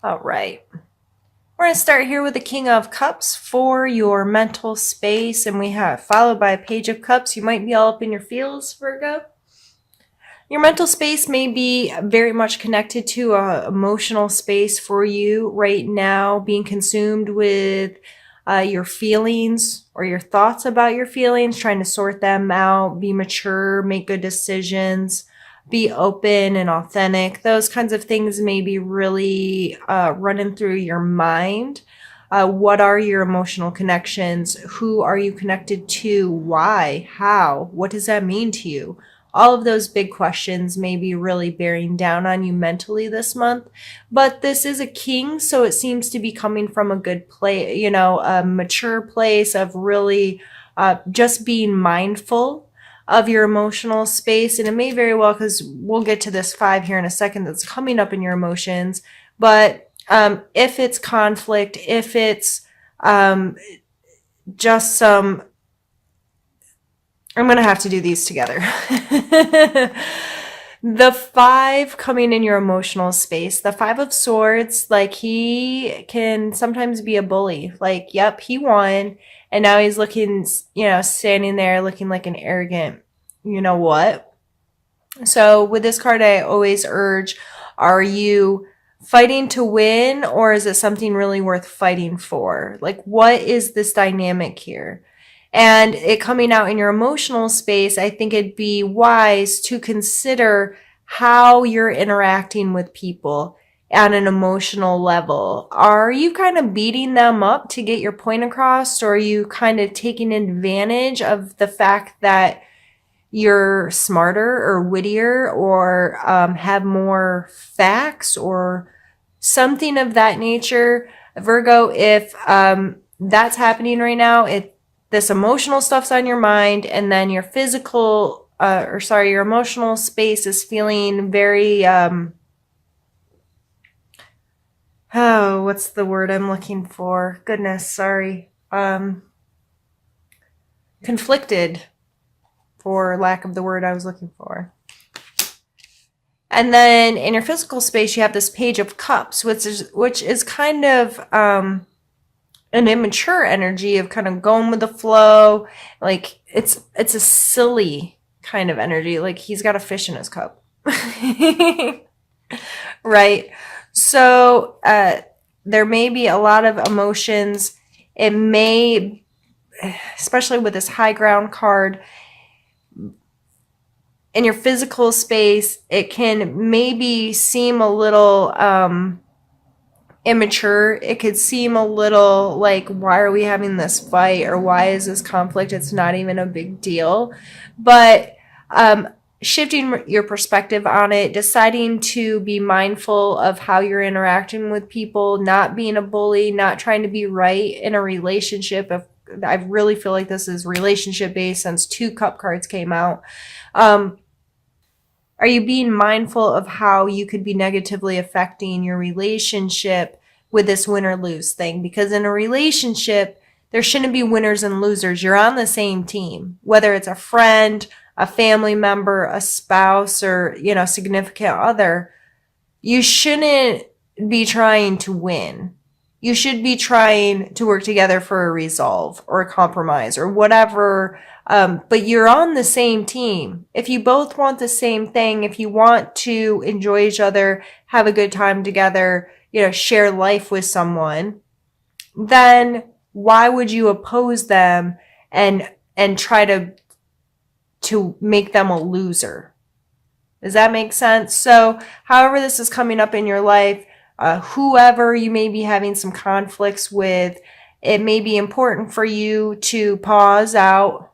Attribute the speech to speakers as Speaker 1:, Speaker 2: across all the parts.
Speaker 1: All right. We're going to start here with the King of Cups for your mental space, and we have followed by a Page of Cups. You might be all up in your feels, Virgo. Your mental space may be very much connected to an emotional space for you right now, being consumed with your feelings or your thoughts about your feelings, trying to sort them out, be mature, make good decisions, be open and authentic. Those kinds of things may be really running through your mind. What are your emotional connections? Who are you connected to? Why? How? What does that mean to you? All of those big questions may be really bearing down on you mentally this month. But this is a king, so it seems to be coming from a good place, a mature place of really just being mindful of your emotional space. And it may very well, because we'll get to this five here in a second that's coming up in your emotions. But if it's conflict, if it's just some, I'm going to have to do these together. The five coming in your emotional space, the Five of Swords, like he can sometimes be a bully. Like, yep, he won. And now he's looking, standing there looking like an arrogant, you know what? So with this card, I always urge, are you fighting to win, or is it something really worth fighting for? Like, what is this dynamic here? And it coming out in your emotional space, I think it'd be wise to consider how you're interacting with people at an emotional level. Are you kind of beating them up to get your point across, or are you kind of taking advantage of the fact that you're smarter or wittier, or have more facts or something of that nature? Virgo, if that's happening right now, this emotional stuff's on your mind, and then your your emotional space is feeling very, what's the word I'm looking for? Goodness, sorry. Conflicted, for lack of the word I was looking for. And then in your physical space, you have this Page of Cups, which is kind of an immature energy of kind of going with the flow. Like it's a silly kind of energy. Like he's got a fish in his cup. Right? So there may be a lot of emotions. It may, especially with this high ground card, in your physical space, it can maybe seem a little immature. It could seem a little like, why are we having this fight, or why is this conflict? It's not even a big deal. But shifting your perspective on it, deciding to be mindful of how you're interacting with people, not being a bully, not trying to be right in a relationship. I really feel like this is relationship based, since two cup cards came out. Are you being mindful of how you could be negatively affecting your relationship with this win or lose thing? Because in a relationship, there shouldn't be winners and losers. You're on the same team, whether it's a friend, a family member, a spouse, or, significant other. You shouldn't be trying to win. You should be trying to work together for a resolve or a compromise or whatever. But you're on the same team. If you both want the same thing, if you want to enjoy each other, have a good time together, share life with someone, then why would you oppose them and try to make them a loser? Does that make sense? So however this is coming up in your life, whoever you may be having some conflicts with, it may be important for you to pause out,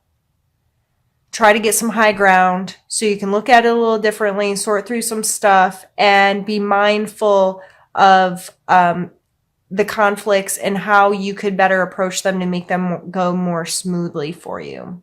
Speaker 1: try to get some high ground so you can look at it a little differently, sort through some stuff, and be mindful of the conflicts and how you could better approach them to make them go more smoothly for you.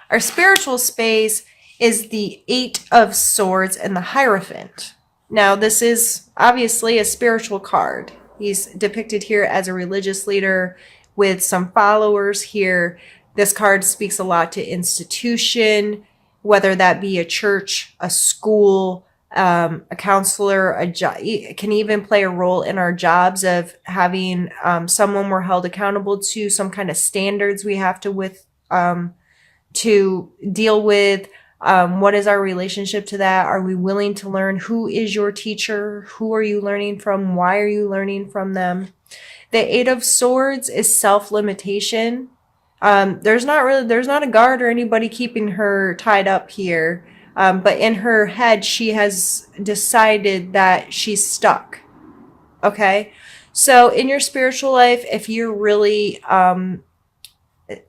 Speaker 1: Our spiritual space is the Eight of Swords and the Hierophant. Now, this is obviously a spiritual card. He's depicted here as a religious leader with some followers here. This card speaks a lot to institution, whether that be a church, a school, a counselor, it can even play a role in our jobs of having someone we're held accountable to, some kind of standards we have to deal with. What is our relationship to that? Are we willing to learn? Who is your teacher? Who are you learning from? Why are you learning from them? The Eight of Swords is self-limitation. There's not a guard or anybody keeping her tied up here. But in her head, she has decided that she's stuck. Okay. So in your spiritual life, if you're really,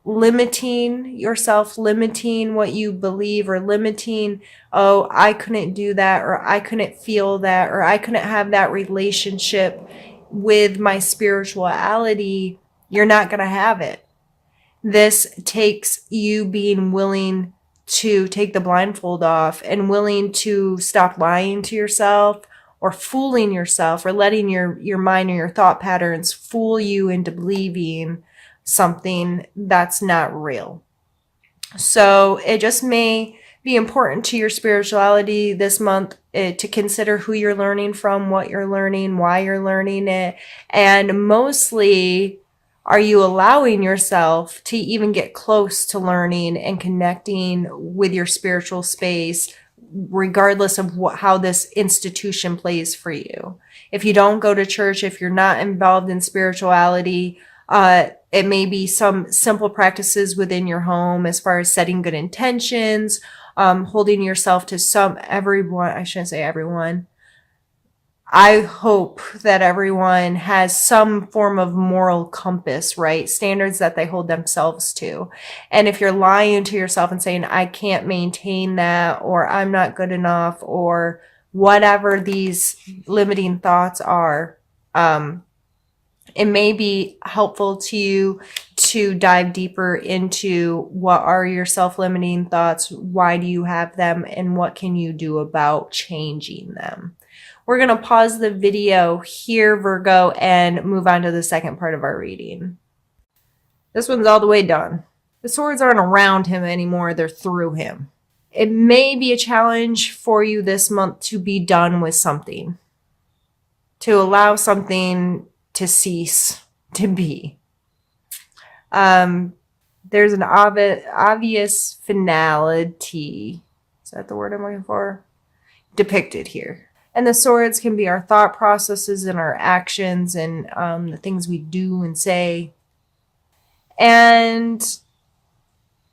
Speaker 1: limiting yourself, limiting what you believe, or limiting, oh, I couldn't do that, or I couldn't feel that, or I couldn't have that relationship with my spirituality, you're not going to have it. This takes you being willing to take the blindfold off and willing to stop lying to yourself or fooling yourself or letting your mind or your thought patterns fool you into believing something that's not real. So it just may be important to your spirituality this month to consider who you're learning from, what you're learning, why you're learning it, and mostly, are you allowing yourself to even get close to learning and connecting with your spiritual space, regardless of how this institution plays for you? If you don't go to church, if you're not involved in spirituality, it may be some simple practices within your home as far as setting good intentions, holding yourself to everyone, I shouldn't say everyone. I hope that everyone has some form of moral compass, right? Standards that they hold themselves to. And if you're lying to yourself and saying, I can't maintain that, or I'm not good enough, or whatever these limiting thoughts are, it may be helpful to you to dive deeper into what are your self-limiting thoughts, why do you have them, and what can you do about changing them. We're going to pause the video here, Virgo, and move on to the second part of our reading. This one's all the way done. The swords aren't around him anymore, they're through him. It may be a challenge for you this month to be done with something, to allow something to cease to be. There's an obvious finality. Is that the word I'm looking for? Depicted here. And the swords can be our thought processes and our actions and the things we do and say. And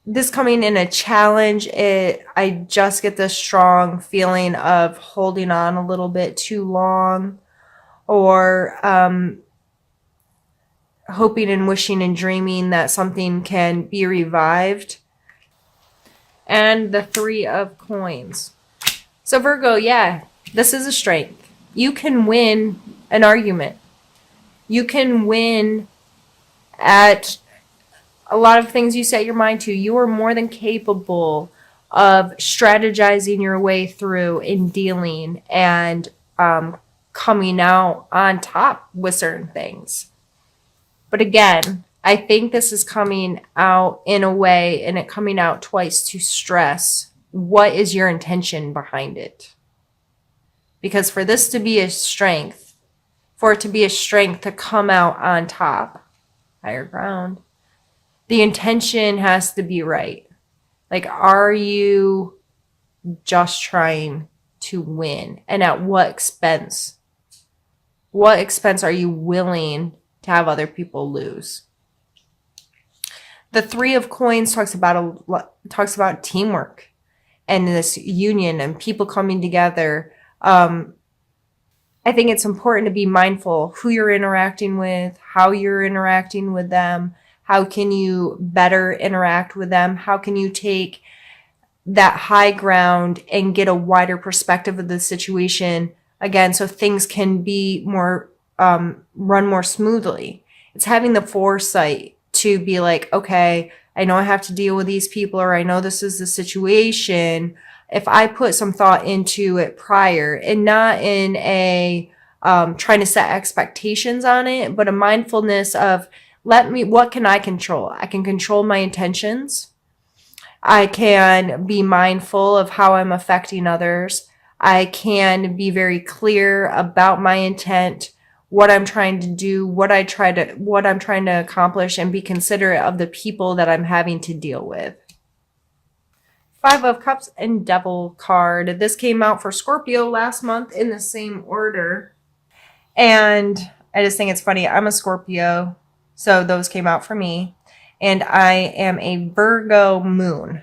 Speaker 1: this coming in a challenge, I just get this strong feeling of holding on a little bit too long, or hoping and wishing and dreaming that something can be revived. And the Three of Coins. So Virgo, yeah, this is a strength. You can win an argument. You can win at a lot of things you set your mind to. You are more than capable of strategizing your way through in dealing and coming out on top with certain things. But again, I think this is coming out in a way, and it coming out twice, to stress what is your intention behind it. Because for this to be a strength, for it to be a strength to come out on top, higher ground, the intention has to be right. Like, are you just trying to win? And at what expense? What expense are you willing to have other people lose? The Three of Coins talks about teamwork and this union and people coming together. I think it's important to be mindful who you're interacting with, how you're interacting with them. How can you better interact with them? How can you take that high ground and get a wider perspective of the situation again, so things can be more run more smoothly? It's having the foresight to be like, okay, I know I have to deal with these people, or I know this is the situation. If I put some thought into it prior, and not in a trying to set expectations on it, but a mindfulness of, what can I control? I can control my intentions. I can be mindful of how I'm affecting others. I can be very clear about my intent, what I'm trying to do, what I'm trying to accomplish, and be considerate of the people that I'm having to deal with. Five of Cups and Devil card. This came out for Scorpio last month in the same order. And I just think it's funny. I'm a Scorpio, so those came out for me. And I am a Virgo moon.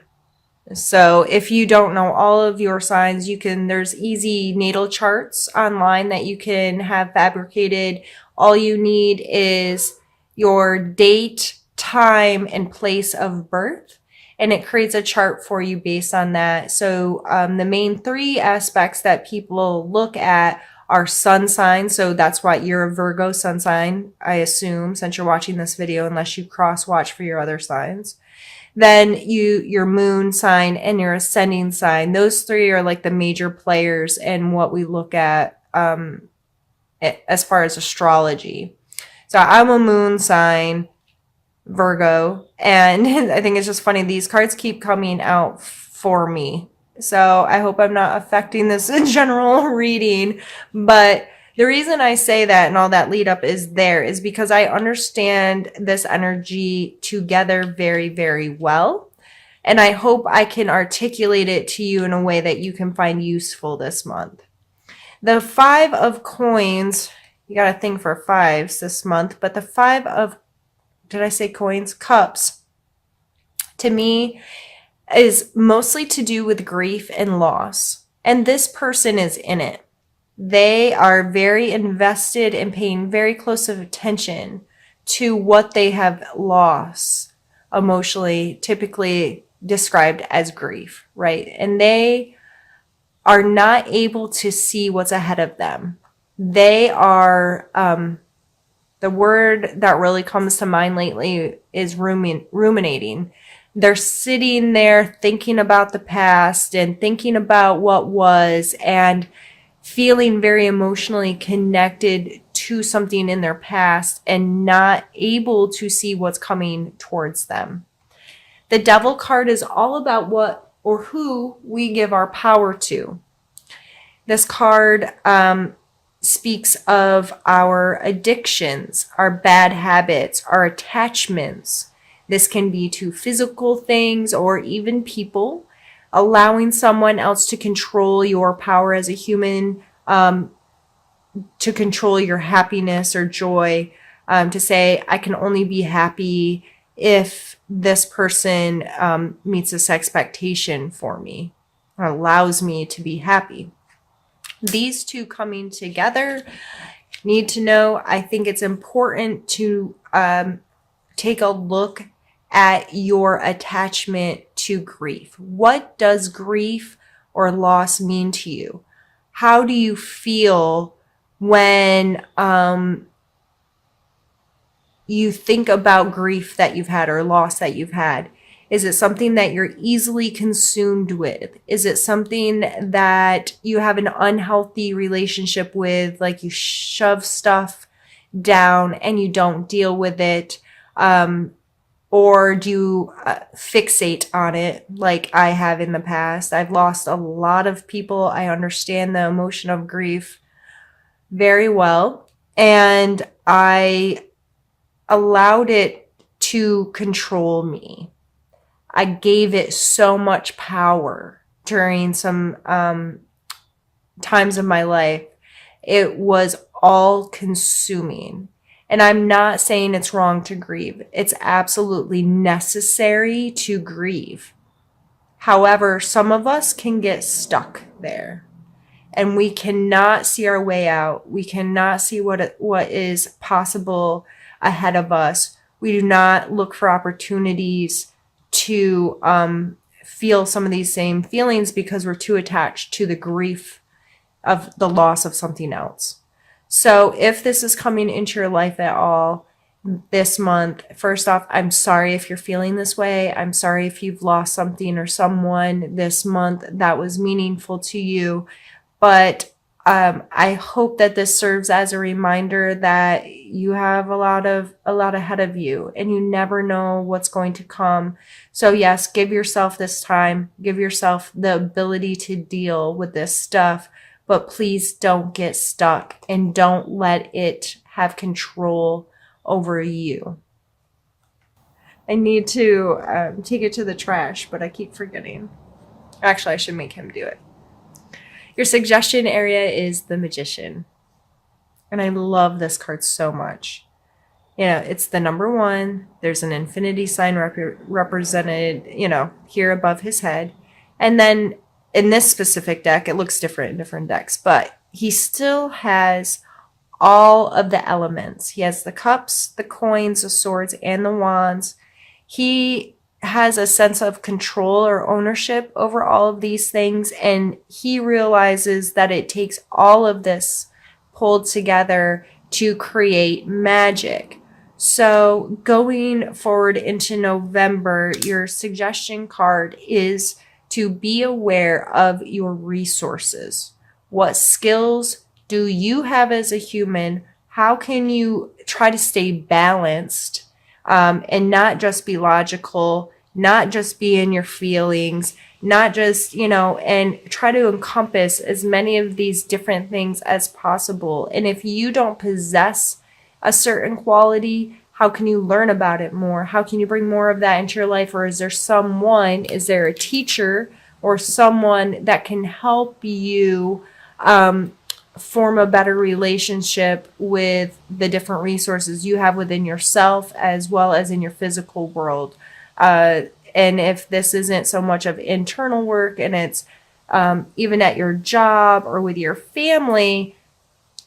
Speaker 1: So if you don't know all of your signs, there's easy natal charts online that you can have fabricated. All you need is your date, time, and place of birth, and it creates a chart for you based on that. So the main three aspects that people look at are sun sign. So that's why you're a Virgo sun sign, I assume, since you're watching this video, unless you cross watch for your other signs. Then your moon sign and your ascending sign. Those three are like the major players in what we look at as far as astrology. So I'm a moon sign, Virgo, and I think it's just funny. These cards keep coming out for me. So I hope I'm not affecting this in general reading, but the reason I say that and all that lead up is because I understand this energy together very, very well. And I hope I can articulate it to you in a way that you can find useful this month. The Five of Coins, you got to think for fives this month, but the Five of, did I say coins? Cups, to me, is mostly to do with grief and loss. And this person is in it. They are very invested and paying very close attention to what they have lost emotionally, typically described as grief, right? And they are not able to see what's ahead of them. They are, the word that really comes to mind lately is ruminating. They're sitting there thinking about the past and thinking about what was and feeling very emotionally connected to something in their past and not able to see what's coming towards them. The Devil card is all about what or who we give our power to. This card speaks of our addictions, our bad habits, our attachments. This can be to physical things or even people. Allowing someone else to control your power as a human, to control your happiness or joy, to say, I can only be happy if this person meets this expectation for me, or allows me to be happy. These two coming together, need to know, I think it's important to take a look at your attachment to grief. What does grief or loss mean to you? How do you feel when you think about grief that you've had or loss that you've had? Is it something that you're easily consumed with? Is it something that you have an unhealthy relationship with, like you shove stuff down and you don't deal with it? Or do you fixate on it like I have in the past? I've lost a lot of people. I understand the emotion of grief very well. And I allowed it to control me. I gave it so much power during some times of my life. It was all consuming. And I'm not saying it's wrong to grieve. It's absolutely necessary to grieve. However, some of us can get stuck there and we cannot see our way out. We cannot see what is possible ahead of us. We do not look for opportunities to feel some of these same feelings because we're too attached to the grief of the loss of something else. So if this is coming into your life at all this month, first off, I'm sorry if you're feeling this way. I'm sorry if you've lost something or someone this month that was meaningful to you. But I hope that this serves as a reminder that you have a lot ahead of you and you never know what's going to come. So yes, give yourself this time, give yourself the ability to deal with this stuff, but please don't get stuck and don't let it have control over you. I need to take it to the trash, but I keep forgetting. Actually, I should make him do it. Your suggestion area is the Magician. And I love this card so much. You know, it's the number 1. There's an infinity sign represented, here above his head. And then in this specific deck, it looks different in different decks, but he still has all of the elements. He has the cups, the coins, the swords, and the wands. He has a sense of control or ownership over all of these things, and he realizes that it takes all of this pulled together to create magic. So going forward into November, your suggestion card is to be aware of your resources. What skills do you have as a human? How can you try to stay balanced and not just be logical, not just be in your feelings, not just, and try to encompass as many of these different things as possible. And if you don't possess a certain quality, how can you learn about it more? How can you bring more of that into your life? Or is there a teacher or someone that can help you form a better relationship with the different resources you have within yourself as well as in your physical world? And if this isn't so much of internal work and it's even at your job or with your family,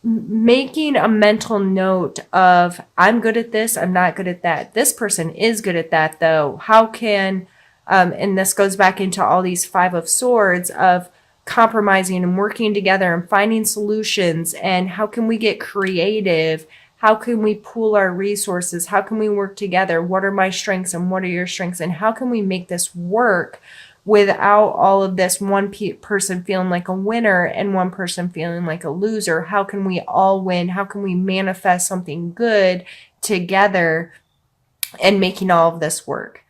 Speaker 1: making a mental note of, I'm good at this, I'm not good at that. This person is good at that, though. How can, and this goes back into all these 5 of Swords of compromising and working together and finding solutions. And how can we get creative? How can we pool our resources? How can we work together? What are my strengths and what are your strengths? And how can we make this work without all of this one person feeling like a winner and one person feeling like a loser? How can we all win? How can we manifest something good together and making all of this work?